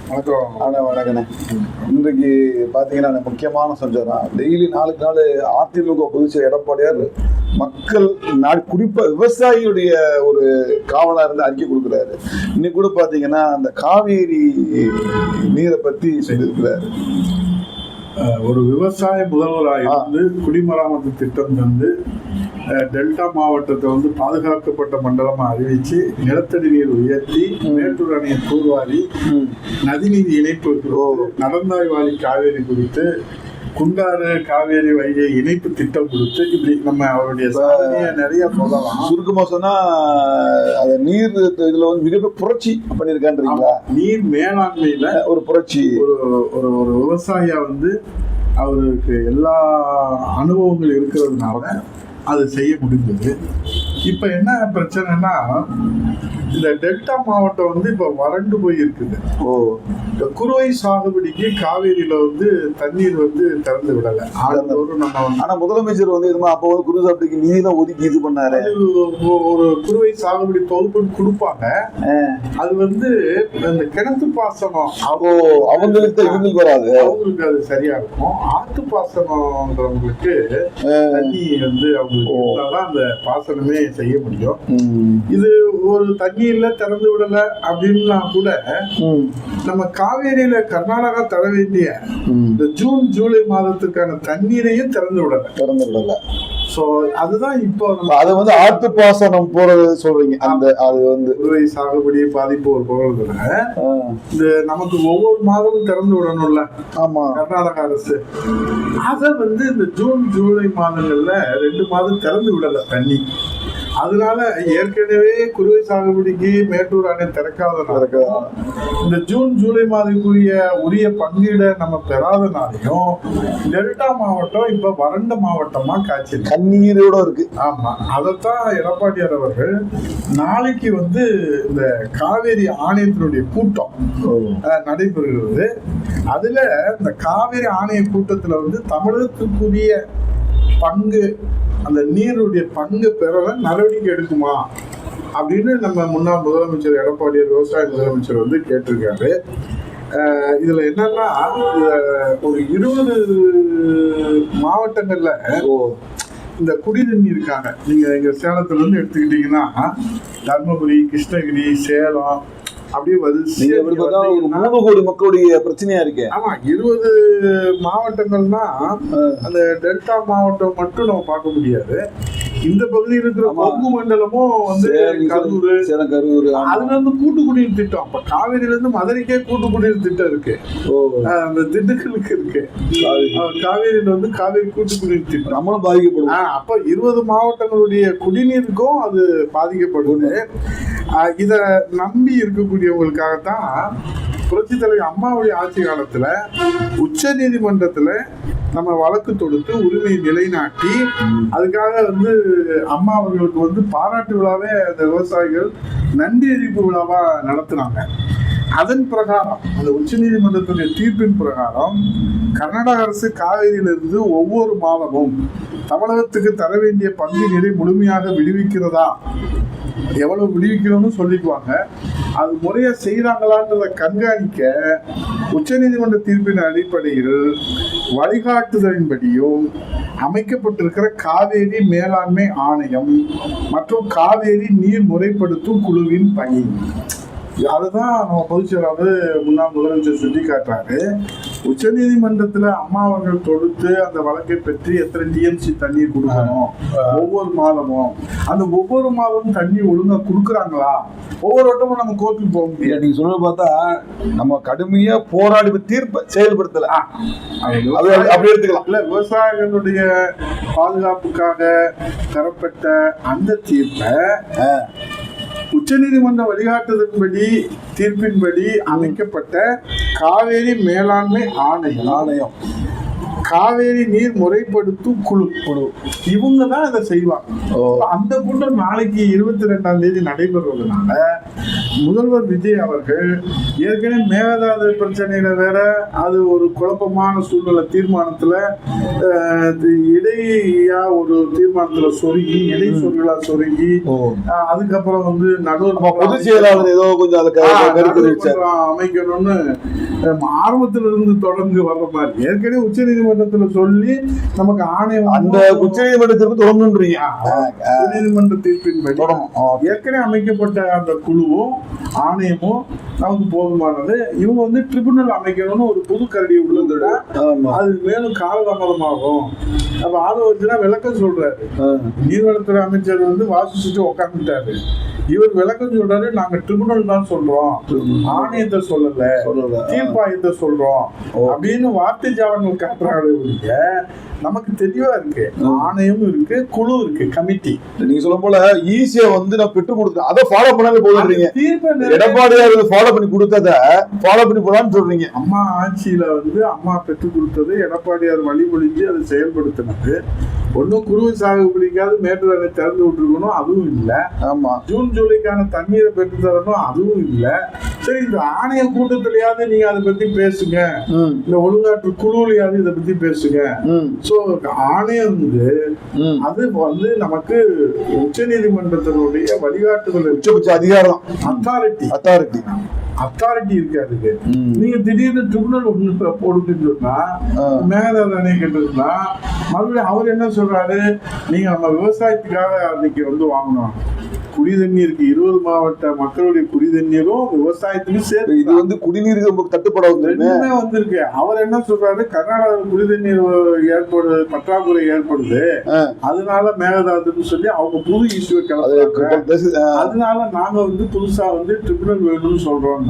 வணக்கண்ணே. இன்றைக்கு பார்த்தீங்கன்னா முக்கியமான சஞ்சரம் டெய்லி நாளுக்கு நாள் அதிமுக பொதுச்செயலர் எடப்பாடியார் மக்கள் குறிப்பாக விவசாயியுடைய ஒரு காவலாக இருந்து அறிக்கை கொடுக்குறாரு. இன்னைக்கு கூட பார்த்தீங்கன்னா அந்த காவேரி நீரை பற்றி சொல்லியிருக்கிறாரு. ஒரு விவசாய முதல்வராக இருந்து குடிமராமத்து திட்டம் தந்து டெல்டா மாவட்டத்தை பாதுகாக்கப்பட்ட மண்டலமா அறிவிச்சு நிலத்தடி நீர் உயர்த்தி மேட்டூர் அணையை தூர்வாரி நதிநீர் இணைப்பு நடந்தாய் வாழி காவேரி குறித்து குண்டாறு காவேரி வைகை இணைப்பு திட்டம் கொடுத்து இப்படி நம்ம அவருடைய சாதனையை நிறைய சொல்லலாம். சுருக்கமா சொன்னா அந்த நீர் இதுல மிகப்பெரிய புரட்சி பண்ணிருக்கான்றீங்களா? நீர் மேலாண்மையில ஒரு புரட்சி. ஒரு ஒரு விவசாயியா அவருக்கு எல்லா அனுபவங்கள் இருக்கிறதுனால அது செய்ய முடிஞ்சது. இப்ப என்ன பிரச்சனைனா இந்த டெல்டா மாவட்டம் இப்ப வறண்டு போய் இருக்குது. இந்த குறுவை சாகுபடிக்கு காவேரியில தண்ணீர் திறந்து விடல. ஆனா முதலமைச்சர் அப்போ குறுவை சாகுபடிக்கு நிதியெல்லாம் ஒதுக்கி இது பண்ணாரு. ஒரு குறுவை சாகுபடி தொகுப்புன்னு கொடுப்பாங்க. அது அந்த கிணத்து பாசனம் அவங்களுக்கு வராது, அவங்களுக்கு அது சரியா இருக்கும். ஆத்து பாசனம்ன்றவங்களுக்கு தண்ணி அவங்களுக்கு அந்த பாசனமே செய்ய முடியும். இது ஒரு தண்ணியில திறந்து விடல அப்படின்னா கூட நம்ம காவேரியில கர்நாடகா தர வேண்டிய இந்த ஜூன் ஜூலை மாதத்துக்கான தண்ணீரையும் திறந்து விடல. சோ அதுதான் இப்போ அது ஆத்து பாசனம் போறது சொல்றீங்க. அந்த அது குறுவை சாகுபடி பாதிப்பு ஒரு போறதுல இந்த நமக்கு ஒவ்வொரு மாதமும் திறந்து விடணும்ல. ஆமா, கர்நாடக அரசு அத இந்த ஜூன் ஜூலை மாதங்கள்ல 2 மாதம் திறந்து விடல தண்ணி. அதனால ஏற்கனவே குறுவை சாகுபடிக்கு மேட்டூர் அணை திறக்காத இந்த ஜூன் ஜூலை மாதத்துக்குரிய உரிய பங்கீட நம்ம பெறாதனாலையும் டெல்டா மாவட்டம் இப்ப வறண்ட மாவட்டமா காட்சி கண்ணீரோட இருக்கு. ஆமா, அதைத்தான் எடப்பாடியார் அவர்கள் நாளைக்கு இந்த காவேரி ஆணையத்தினுடைய கூட்டம் நடைபெறுகிறது. அதுல இந்த காவேரி ஆணைய கூட்டத்துல தமிழகத்துக்குரிய பங்கு, அந்த நீருடைய பங்கு பெற நடவடிக்கை எடுக்குமா அப்படின்னு நம்ம முன்னாள் முதலமைச்சர் எடப்பாடியார் விவசாய முதலமைச்சர் கேட்டிருக்காரு. இதுல என்னன்னா ஒரு 20 மாவட்டங்கள்ல இந்த குடிநீர் இருக்காங்க. நீங்க எங்க சேலத்துல இருந்து எடுத்துக்கிட்டீங்கன்னா தர்மபுரி, கிருஷ்ணகிரி, சேலம் அப்படியே 3 கோடி மக்களுடைய பிரச்சனையா இருக்கு. ஆமா, 20 மாவட்டங்கள்னா அந்த டெல்டா மாவட்டம் மட்டும் நம்ம பார்க்க முடியாது. இந்த பகுதியில் இருக்கிற கொங்கு மண்டலமும் கரூர் அதுல கூட்டு குடிநீர் திட்டம். அப்ப காவேரியில இருந்து மதுரைக்கே கூட்டு குடிநீர் திட்டம் இருக்கு. அந்த திண்டுக்கலுக்கு இருக்கு. காவேரியில காவேரி கூட்டு குடிநீர் திட்டம் நம்மளும் பாதிக்கப்படும். அப்ப 20 மாவட்டங்களுடைய குடிநீருக்கும் அது பாதிக்கப்படுது. இத நம்பி இருக்கக்கூடியவங்களுக்காகத்தான் புரட்சி தலைவர் அம்மாவுடைய ஆட்சி காலத்துல உச்ச நீதிமன்றத்துல நம்ம வழக்கு தொடுத்து உரிமையை நிலைநாட்டி அதுக்காக அம்மா அவர்களுக்கு பாராட்டு விழாவே அந்த விவசாயிகள் நன்றி அறிவிப்பு விழாவா நடத்தினாங்க. அதன் பிரகாரம் அந்த உச்ச நீதிமன்றத்துடைய தீர்ப்பின் பிரகாரம் கர்நாடக அரசு காவேரியிலிருந்து ஒவ்வொரு மாதமும் தமிழகத்துக்கு தர வேண்டிய பங்கு நீரை முழுமையாக விடுவிக்கிறதா, எவ்வளவு விடுவிக்கணும்னு சொல்லிக்குவாங்க. அது முறையா செய்யறாங்களான்றத கண்காணிக்க உச்ச நீதிமன்ற தீர்ப்பின் அடிப்படையில் வழிகாட்டுதலின்படியும் அமைக்கப்பட்டிருக்கிற காவேரி மேலாண்மை ஆணையம் மற்றும் காவேரி நீர் முறைப்படுத்தும் குழுவின் பணி. அதுதான் நம்ம பொதுச்செயலாளர் முன்னாள் முதலமைச்சர் சுட்டி காட்டுறாரு. உச்ச நீதிமன்றத்துல அம்மா அவர்கள் தொடுத்து அந்த வழக்கை பற்றி எத்தனை டிஎம்சி தண்ணீர் கொடுக்கணும், ஒவ்வொரு மாதமும் அந்த ஒவ்வொரு மாதமும் தண்ணி ஒழுங்கா கொடுக்குறாங்களா, ஒவ்வொரு வட்டமும் நம்ம கோர்ட்டுக்கு போக முடியாது. நீங்க சொல்ல பார்த்தா நம்ம கடுமையா போராடி தீர்ப்பை செயல்படுத்தல அப்படி எடுத்துக்கலாம். இல்ல, விவசாயிகளுடைய பாதுகாப்புக்காக தரப்பட்ட அந்த தீர்ப்பை உச்ச நீதிமன்ற வழிகாட்டுதலின்படி தீர்ப்பின்படி அமைக்கப்பட்ட காவேரி மேலாண்மை ஆணையம் காவேரி நீர் முறைப்படுத்தும் குழு இவங்க தான் இதை செய்வாங்க. அந்த கூட்டம் நாளைக்கு 22ஆம் தேதி நடைபெறுவதனால முதல்வர் விஜய் அவர்கள் ஏற்கனவே மேகதாது பிரச்சனையில வேற அது ஒரு குழப்பமான சூழ்நிலை தீர்மானத்துல இடையா ஒரு தீர்மானத்துல சொருகி இடை சொற்களா சொருகி அதுக்கப்புறம் வந்து நடுவர் பொதுச் செயலாளர் ஏதோ கொஞ்சம் அமைக்கணும்னு ஆரம்பத்துல இருந்து தொடர்ந்து வர்ற மாதிரி ஏற்கனவே உச்ச நீதிமன்றத்துல சொல்லி நமக்கு ஆணையம் அந்த உச்ச நீதிமன்றத்திற்கு தொடர்ந்துன்றீங்க. உச்ச நீதிமன்ற தீர்ப்பின்படி ஏற்கனவே அமைக்கப்பட்ட அந்த குழுவும் ஆணையமும் நமக்கு போதுமானது. இவங்க வந்து ட்ரிபுனல் அமைக்கணும்னு ஒரு புது கரடியை உள்ளதுட அது மேலும் காலதாமதமாகும். அப்ப அதை வச்சுதான் விளக்கம் சொல்றாரு. நீர்வளத்துறை அமைச்சர் வந்து வாசிச்சுட்டு உட்காந்துட்டாரு. இவர் விளக்கம் சொல்றாரு, நாங்க ட்ரிபுனல் தான் சொல்றோம், ஆணையத்தை சொல்லல, தீர்ப்பாயத்தை சொல்றோம் அப்படின்னு வார்த்தை ஜாலங்கள் காட்டுறாங்க. நமக்கு தெளிவா இருக்கு, ஆணையம் இருக்கு, குழு இருக்கு, கமிட்டி. நீங்க சொல்ல போல ஈஸியா வந்து நான் பெற்று கொடுத்தேன், அதை ஃபாலோ பண்ணாலே போதுறீங்க. எடப்பாடியார் ஃபாலோ பண்ணி கொடுத்தத ஃபாலோ பண்ணி போலான்னு சொல்றீங்க. அம்மா ஆட்சியில வந்து அம்மா பெற்று கொடுத்தது எடப்பாடியார் வழிமொழிஞ்சு அதை செயல்படுத்தினது. ஒன்னும் குறுவை சாகுபடிக்காவது மேட்டூர் அணை திறந்து விட்டுருக்கணும், அதுவும் இல்லை. ஆமா, ஜூன் ஜூலைக்கான தண்ணீரை பெற்று தரணும், அதுவும் இல்லை. சரி, இந்த ஆணைய கூட்டத்திலேயாவது நீங்க அதை பத்தி பேசுங்க, இந்த ஒழுங்காற்று குழுவிலையாவது இதை பத்தி பேசுங்க. சோ ஆணையம் வந்து அது வந்து நமக்கு உச்ச நீதிமன்றத்தினுடைய வழிகாட்டுதல், உச்சபட்ச அதிகாரம், அத்தாரிட்டி இருக்கு அதுக்கு. நீங்க திடீர்னு ட்ரிபுனல் ஒண்ணு போடுன்னு சொன்னா மேகதாது அணை கேட்டதுன்னா மறுபடியும் அவர் என்ன சொல்றாரு, நீங்க நம்ம விவசாயத்துக்காக அன்னைக்கு வந்து வாங்கணும் குடிதண்ணீருக்கு 20 மாவட்ட மக்களுடைய குடிதண்ணீரும் விவசாயத்துக்கும் சேர்த்து. இது வந்து குடிநீருக்கு தட்டுப்பாடு வந்திருக்கு. அவர் என்ன சொல்றாரு, கர்நாடகாவில் குடிதண்ணீர் பற்றாக்குறை ஏற்படுது, அதனால மேகதாதுன்னு சொல்லி அவங்க புது இஷ்யூ கிளம்புறாங்க. அதனால நாங்க வந்து புதுசா வந்து ட்ரிபுனல் வேணும்னு சொல்றோம்.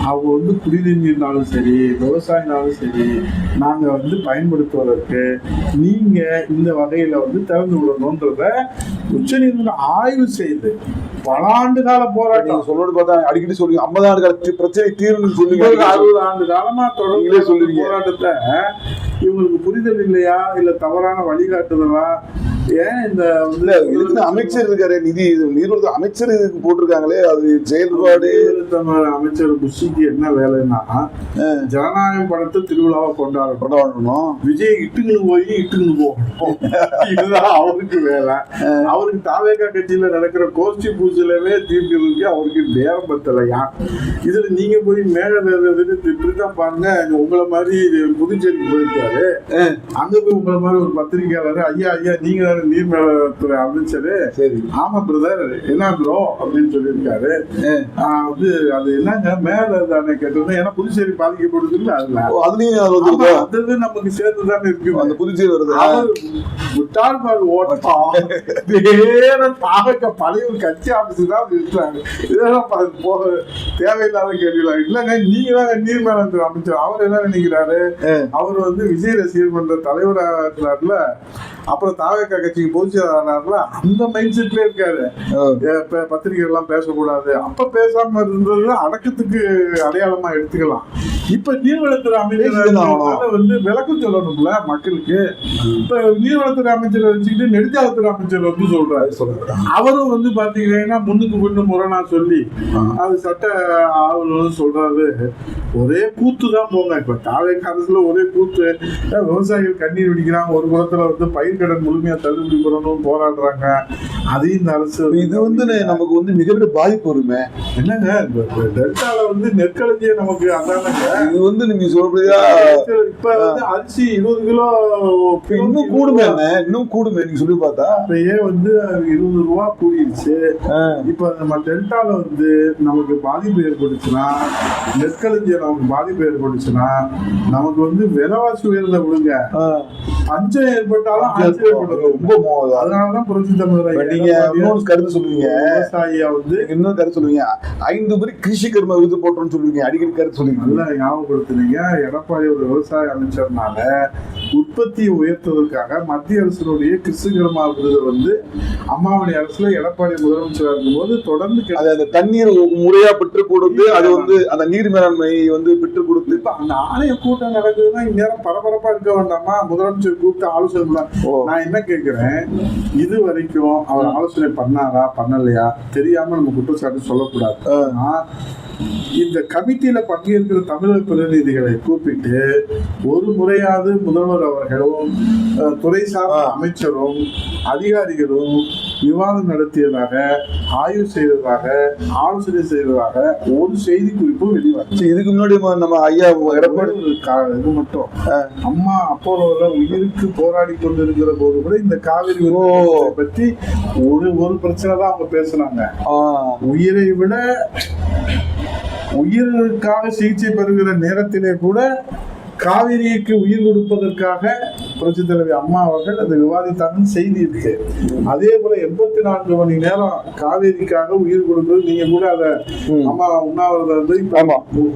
அவங்க வந்து குடிநீர்னாலும் சரி விவசாயினாலும் சரி நாங்க வந்து பயன்படுத்துவதற்கு நீங்க இந்த வகையில வந்து திறந்து விடணும்ன்றத உச்ச நீதிமன்றம் ஆய்வு செய்து பல ஆண்டு கால போராட்டம் சொல்றது பார்த்தா அடிக்கடி சொல்லுங்க, 50 ஆண்டு கால பிரச்சனை தீர்வு சொல்லுங்க, 60 ஆண்டு காலமா தொடர்ந்து சொல்லுங்க போராட்டத்தை. இவங்களுக்கு புரிதல் இல்லையா இல்ல தவறான வழிகாட்டுதலா? ஏன் இந்த அமைச்சர் இருக்காரு, நிதி நீர்வளத்துறை அமைச்சர் இதுக்கு போட்டிருக்காங்களே, அது செயல்பாடு. அமைச்சர் புஷிக்கு என்ன வேலைன்னா ஜனநாயகம் படத்தை திருவிழாவை கொண்டாடணும், விஜய் இட்டுக்குன்னு போகணும், இதுதான் அவருக்கு வேலை. அவருக்கு தாவேகா கட்சியில நடக்கிற கோஷ்டி பூஜையிலவே தீர்க்கிறதுக்கு அவருக்கு நேரம் பத்தலையா? இதுல நீங்க போய் மேகதாது இப்படிதான் பாருங்க, உங்களை மாதிரி புதுச்சேரிக்கு போயிருக்காரு, அங்க போய் உங்களை மாதிரி ஒரு பத்திரிகையாளர், ஐயா நீங்க நீர்மேலத்துறை அமைச்சரு, ஆமா பிரதர் என்ன ப்ரோ அப்படின்னு சொல்லியிருக்காரு. வந்து அது என்னங்க மேகதாது அணை கேட்டது, ஏன்னா புதுச்சேரி பாதிக்கப்படுது இல்ல, அதுலயும் நமக்கு சேர்ந்துதானே இருக்கு அந்த புதுச்சேரி வருது. அவர் விட்டால் ஓட்டம் பழைய ஒரு கட்சி ஆபீஸ் தான் இருக்கிறாங்க. இதெல்லாம் போக தேவையில்லாத கேள்விலாம் இல்லைங்க. நீங்க தான் நீர்மேலாண்மை அமைச்சர், அவர் என்ன நினைக்கிறாரு, அவர் வந்து விஜய் ரசிகர் மன்ற தலைவராக இருக்கிறாருல, அப்புறம் தாவேகா கட்சிக்கு பொதுச்செயலாளர்ல, அந்த மைண்ட் செட்ல இருக்காரு. பத்திரிகை எல்லாம் பேசக்கூடாது, அப்ப பேசாம இருந்தது அடக்கத்துக்கு அடையாளமா எடுத்துக்கலாம். இப்ப நீர்வளத்துறை அமைச்சர் வந்து விளக்கம் சொல்லணும்ல மக்களுக்கு. இப்ப நீர்வளத்துறை அமைச்சரை வச்சுக்கிட்டு நெடுஞ்சாலைத்துறை அமைச்சர் வந்து சொல்றாரு. அவரும் வந்து பாத்தீங்கன்னா முன்னுக்கு முன்னு முரணா சொல்லி அது சட்ட ஆவணம் சொல்றாரு. ஒரே கூத்து தான் போங்க. இப்ப தாவேகா அரசுல ஒரே கூத்து, விவசாயிகள் கண்ணீர் வெடிக்கிறாங்க, ஒரு புறத்துல வந்து பயிர் கடன் முழுமையா தள்ளுபடி பண்ணணும் போராடுறாங்க, அதையும் இந்த அரசு. இது வந்து நமக்கு வந்து மிகப்பெரிய பாதிப்பு வருமே. என்னங்க டெல்டால வந்து நெற்களஞ்சிய நமக்கு அதானங்க. இது வந்து நீங்க சொல்றீங்க, இப்ப வந்து அரிசி 20 கிலோ இன்னும் கூடுமே, இன்னும் கூடுமே. நீங்க சொல்லி பார்த்தா இப்பயே வந்து 20 ரூபா கூடிருச்சு. இப்ப நம்ம டெல்டால வந்து நமக்கு பாதிப்பு ஏற்பட்டுச்சுன்னா, நெற்களஞ்சிய நமக்கு பாதிப்பு ஏற்பட்டுச்சுன்னா, நமக்கு வந்து விலைவாசி உயர்ந்த விடுங்க, பஞ்சம் ஏற்பட்டாலும் ஆச்சரியப்படுறது ரொம்ப அதனாலதான் புரட்சி தமிழர் இப்ப நீங்க இன்னொரு கருத்து சொல்லுவீங்க, விவசாயியா வந்து இன்னொரு கருத்து சொல்லுவீங்க, 5 பேர் கிருஷி கர்ம விருது போட்டோம்னு சொல்லுவீங்க, அடிக்கடி கருத்து சொல்லுவீங்க. நல்லா ஞாபகப்படுத்துனீங்க. எடப்பாடி ஒரு விவசாய அமைச்சர்னால உற்பத்தியை உயர்த்துவதற்காக மத்திய அரசினுடைய கிருஷ்ணகிரமா விருது வந்து அம்மாவுடைய அரசுல எடப்பாடி முதலமைச்சராக இருக்கும்போது தொடர்ந்து அது அந்த தண்ணீர் முறையா பெற்று கொடுத்து, அது வந்து அந்த நீர் மேலாண்மை வந்து பெற்று கொடுத்து, இப்ப அந்த ஆணைய கூட்டம் நடக்குதுன்னா இந்நேரம் பரபரப்பா இருக்க வேண்டாமா? முதலமைச்சர் கூப்பிட்டு ஆலோசனை நான் என்ன கேட்கிறேன், இது வரைக்கும் அவர் ஆலோசனை பண்ணாரா பண்ணலையா தெரியாம நம்ம குற்றச்சாட்டு சொல்லக்கூடாது. ஆனா இந்த கமிட்டியில பங்கேற்கிற தமிழக பிரதிநிதிகளை கூப்பிட்டு ஒரு முறையாவது முதல்வர் அவர்களும் துறை சார்ந்த அமைச்சரும் அதிகாரிகளும் விவாதம் நடத்தியதாக, ஆய்வு செய்ததாக, ஆலோசனை செய்ததாக ஒரு செய்தி குறிப்பும் வெளிவரச்சு. இதுக்கு முன்னாடி நம்ம ஐயா எடப்பாடி இது மட்டும் அம்மா அப்போல உயிருக்கு போராடி கொண்டிருக்கிற போது கூட இந்த காவிரி பற்றி ஒரு பிரச்சனை தான் அவங்க பேசுனாங்க. உயிரை விட உயிருக்காக சிகிச்சை பெறுகிற நேரத்திலே கூட காவிரிக்கு உயிர் கொடுப்பதற்காக புரட்சி தலைவி அம்மா அவர்கள் அதை விவாதித்தாங்கன்னு செய்தி இருக்கு. அதே போல 84 மணி நேரம் காவேரிக்காக உயிர் கொடுக்கிறது, நீங்க கூட அதை அம்மா உண்ணாவிரதம் இருந்து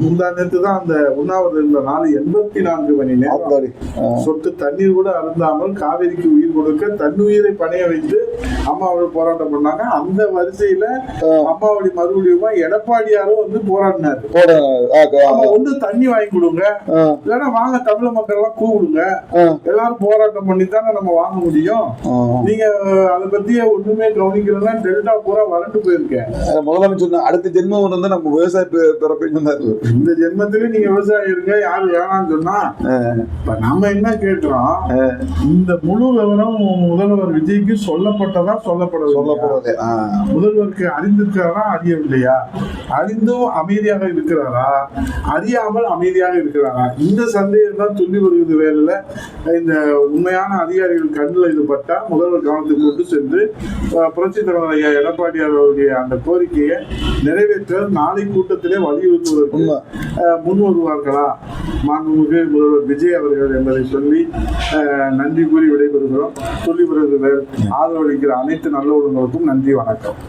முந்தா நேரத்து தான் அந்த உண்ணாவிரதம் இருந்த நாள் 84 மணி நேரம் சொட்டு தண்ணீர் கூட அருந்தாமல் காவேரிக்கு உயிர் கொடுக்க தன்னுயிரை பணைய வைத்து அம்மா அவர்கள் போராட்டம் பண்ணாங்க. அந்த வரிசையில அம்மாவுடைய மறுபடியும் எடப்பாடியாரும் வந்து போராடினாரு. வந்து தண்ணி வாங்கி கொடுங்க, இல்லைன்னா வாங்க தமிழ் மக்கள் எல்லாம் கூப்பிடுங்க, எல்லாரும் போராட்டம் பண்ணி தானே நம்ம வாங்க முடியும். நீங்க அதை பத்தியே ஒண்ணுமே கவனிக்கலன்னா டெல்டா பூரா வறண்டு போயிருக்கேன். முதலமைச்சர் அடுத்த ஜென்மம் வந்து நம்ம விவசாய பிறப்பின்னு இந்த ஜென்மத்திலே நீங்க விவசாயம் இருங்க, யாரு வேணாம்னு சொன்னா இப்ப நம்ம என்ன கேட்கிறோம், இந்த முழு விவரம் முதல்வர் விஜய்க்கு சொல்லப்பட்டதா சொல்லப்படவில்லை? முதல்வருக்கு அறிந்திருக்கிறாரா அறியவில்லையா? அறிந்தும் அமைதியாக இருக்கிறாரா, அறியாமல் அமைதியாக இருக்கிறாரா? இந்த சந்தேகம் தான் சொல்லி வருகிறது. வேலையில இந்த உண்மையான அதிகாரிகள் கண்ணில் இது பட்டா முதல்வர் கவனத்துக்கு கொண்டு சென்று புரட்சி தலைவர் ஐயா எடப்பாடியார் அவருடைய அந்த கோரிக்கையை நிறைவேற்ற நாளை கூட்டத்திலே வலியுறுத்துவதற்கு முன் வருவார்களா மாண்புமிகு முதல்வர் விஜய் அவர்கள் என்பதை சொல்லி நன்றி கூறி விடைபெறுகிறோம். சொல்லி வருகிற ஆதரவளிக்கிற அனைத்து நல்ல உள்ளங்களுக்கும் நன்றி, வணக்கம்.